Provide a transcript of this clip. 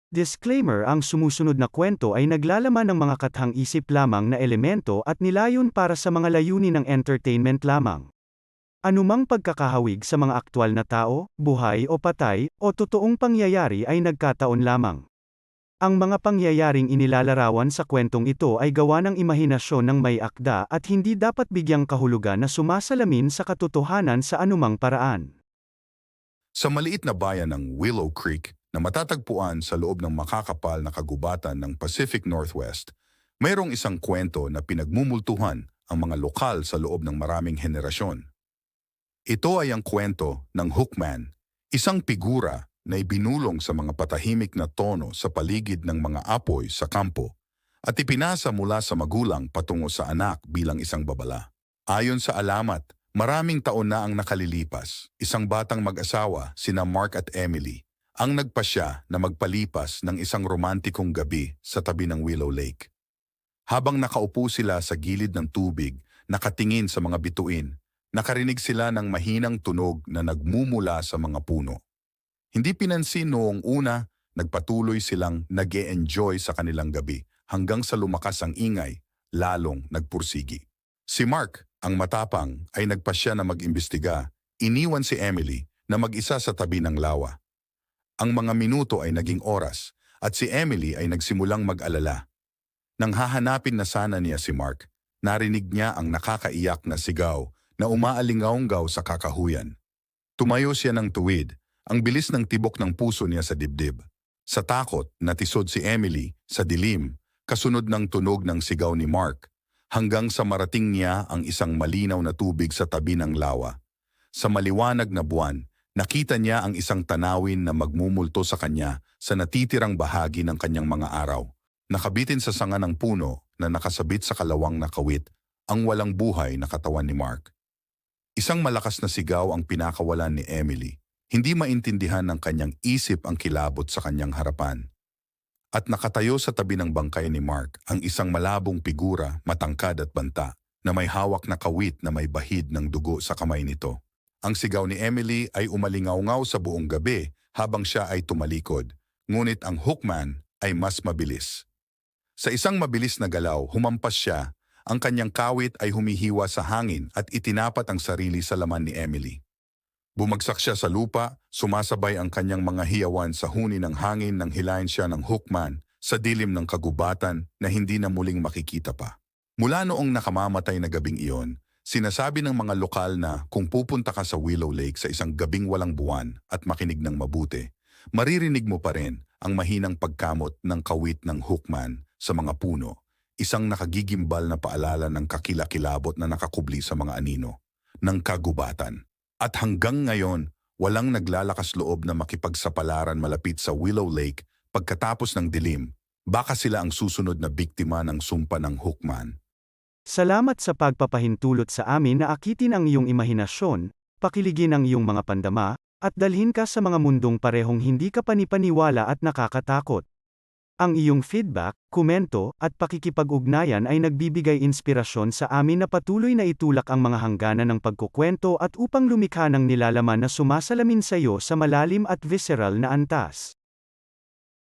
Disclaimer: ang sumusunod na kwento ay naglalaman ng mga kathang-isip lamang na elemento at nilayon para sa mga layunin ng entertainment lamang. Anumang pagkakahawig sa mga aktwal na tao, buhay o patay, o totoong pangyayari ay nagkataon lamang. Ang mga pangyayaring inilalarawan sa kwentong ito ay gawa ng imahinasyon ng may akda at hindi dapat bigyang kahulugan na sumasalamin sa katotohanan sa anumang paraan. Sa maliit na bayan ng Willow Creek na matatagpuan sa loob ng makakapal na kagubatan ng Pacific Northwest, mayroong isang kwento na pinagmumultuhan ang mga lokal sa loob ng maraming henerasyon. Ito ay ang kwento ng Hookman, isang figura na ibinulong sa mga patahimik na tono sa paligid ng mga apoy sa kampo at ipinasa mula sa magulang patungo sa anak bilang isang babala. Ayon sa alamat, maraming taon na ang nakalilipas. Isang batang mag-asawa, sina Mark at Emily, ang nagpasya na magpalipas ng isang romantikong gabi sa tabi ng Willow Lake. Habang nakaupo sila sa gilid ng tubig, nakatingin sa mga bituin, nakarinig sila ng mahinang tunog na nagmumula sa mga puno. Hindi pinansin noong una, nagpatuloy silang nag-e-enjoy sa kanilang gabi hanggang sa lumakas ang ingay, lalong nagpursigi. Si Mark, ang matapang, ay nagpasya na mag-imbestiga. Iniwan si Emily na mag-isa sa tabi ng lawa. Ang mga minuto ay naging oras at si Emily ay nagsimulang mag-alala. Nang hahanapin na sana niya si Mark, narinig niya ang nakakaiyak na sigaw na umaalingaunggaw sa kakahuyan. Tumayo siya ng tuwid, ang bilis ng tibok ng puso niya sa dibdib. Sa takot, natisod si Emily sa dilim, kasunod ng tunog ng sigaw ni Mark, hanggang sa marating niya ang isang malinaw na tubig sa tabi ng lawa. Sa maliwanag na buwan, nakita niya ang isang tanawin na magmumulto sa kanya sa natitirang bahagi ng kanyang mga araw. Nakabitin sa sanga ng puno na nakasabit sa kalawang na kawit ang walang buhay na katawan ni Mark. Isang malakas na sigaw ang pinakawalan ni Emily. Hindi maintindihan ng kanyang isip ang kilabot sa kanyang harapan. At nakatayo sa tabi ng bangkay ni Mark ang isang malabong figura, matangkad at banta, na may hawak na kawit na may bahid ng dugo sa kamay nito. Ang sigaw ni Emily ay umalingaungaw sa buong gabi habang siya ay tumalikod, ngunit ang Hookman ay mas mabilis. Sa isang mabilis na galaw, humampas siya, ang kanyang kawit ay humihiwa sa hangin at itinapat ang sarili sa laman ni Emily. Bumagsak siya sa lupa, sumasabay ang kanyang mga hiyawan sa huni ng hangin nang hilahin siya ng Hookman sa dilim ng kagubatan na hindi na muling makikita pa. Mula noong nakamamatay na gabing iyon, sinasabi ng mga lokal na kung pupunta ka sa Willow Lake sa isang gabing walang buwan at makinig ng mabuti, maririnig mo pa rin ang mahinang pagkamot ng kawit ng Hookman sa mga puno, isang nakagigimbal na paalala ng kakilakilabot na nakakubli sa mga anino ng kagubatan. At hanggang ngayon, walang naglalakas loob na makipagsapalaran malapit sa Willow Lake pagkatapos ng dilim. Baka sila ang susunod na biktima ng sumpa ng Hookman. Salamat sa pagpapahintulot sa amin na akitin ang iyong imahinasyon, pakiligin ang iyong mga pandama, at dalhin ka sa mga mundong parehong hindi ka panipaniwala at nakakatakot. Ang iyong feedback, komento, at pakikipag-ugnayan ay nagbibigay inspirasyon sa amin na patuloy na itulak ang mga hangganan ng pagkukwento at upang lumikha ng nilalaman na sumasalamin sa iyo sa malalim at visceral na antas.